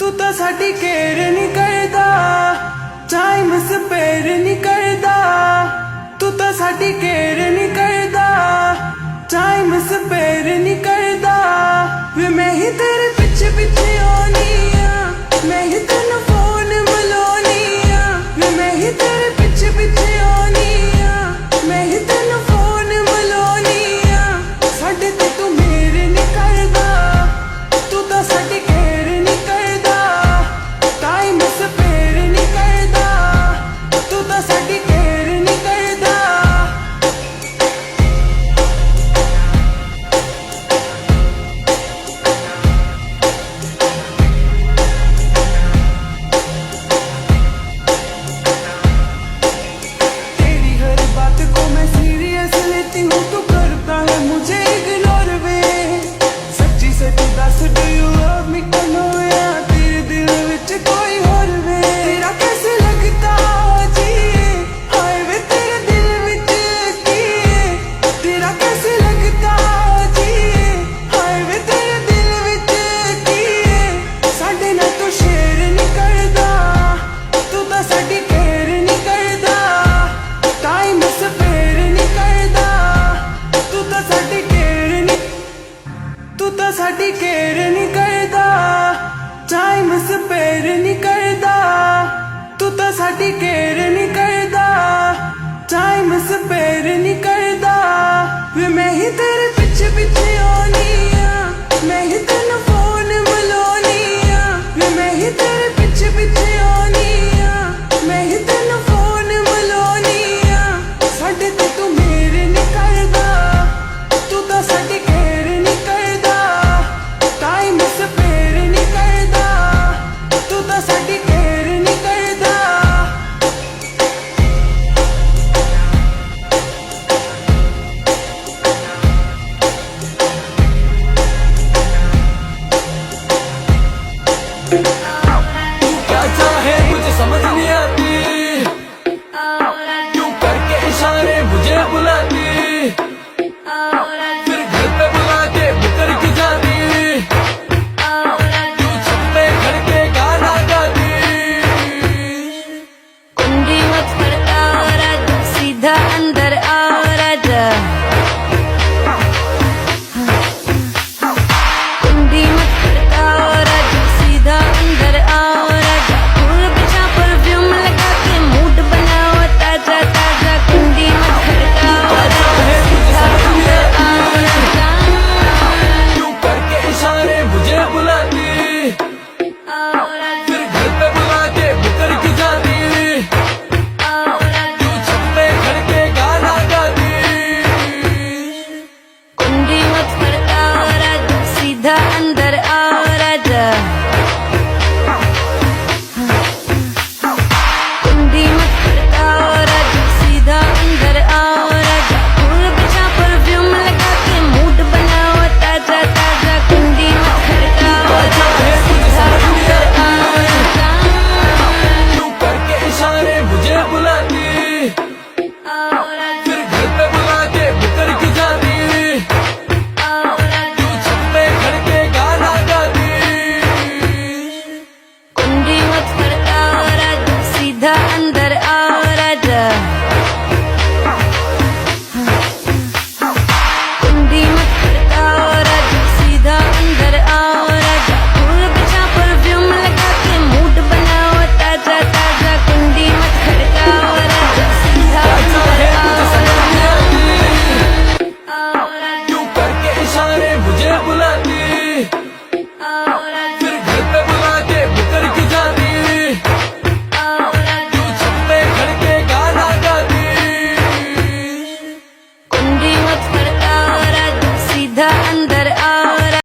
तू तो साडी केयर नहीं करदा, टाइम स्पेयर नहीं करदा। तू तो साडी केयर नहीं करदा, टाइम स्पेयर नहीं करदा। वे मैं ही तेरे पिछे पिछे आनी आ, मैं ही तेनू फोन मिलानी आ। वे मैं ही तेरे पिछे पिछे आनी आ, मैं ही तेनू फोन मिलानी आ। साडे ते तू मेरे नहीं करदा, तू तो साडी केयर नहीं करदा, टाइम स्पेयर नहीं करदा। तू तो साडी केयर नहीं करदा। तेरी हर बात को मैं सीरियस लेती हूँ, तू करता है मुझे इग्नोर वे। सच्ची सच्ची दस डू यू लव मी कनो या तेरे दिल विच कोई होर वे। तेरा कैसे लगता जी, हाय वे तेरे दिल विच की है। तेरा कैसे लगता जी, हाय वे तेरे दिल विच की है। साडे नाल तू शेयर नहीं करदा, तू तो साडी केयर नहीं करदा, टाइम स्पेयर नहीं करदा। तू तो साडी केयर नहीं, तू तो साडी केयर नहीं करदा, टाइम स्पेयर नहीं करदा। तू तो साडी केयर नहीं करदा, टाइम स्पेयर नहीं करदा। वे मैं ही तेरे पिछे पिछे आनी आ, मैं ही तेनू फोन मिलानी आ। वे मैं ही तेरे पिछे पिछे आनी आ, मैं ही तेनू फोन मिलानी आ। साडे ते तू मेरे नहीं करदा, तू तो साडी केयर नहीं करदा, टाइम स्पेयर नहीं करदा। तू तो साडी केयर नहीं करदा। तू क्या चाहे मुझे समझ नहीं आती, क्यों करके इशारे मुझे बुलाती, फिर घर पे बुला के मुकर की जाती, क्यों छत पे खड़ के गाना गाती। कुंडी मत खड़काओ राजा, सीधा अंदर आओ राजा। कुंडी मत खड़काओ राजा, सीधा अंदर आओ राजा। फूल बिछा परफ्यूम लगा के मूड बनाओ ताजा ताजा। कुंडी मत खड़काओ राजा, सीधा अंदर आओ राजा। क्यों करके इशारे मुझे बुलाती, फिर घर पे बुला के मुकर की जाती, क्यों छत पे खड़ के गाना गाती। कुंडी मत खड़काओ राजा, सीधा अंदर आओ राजा।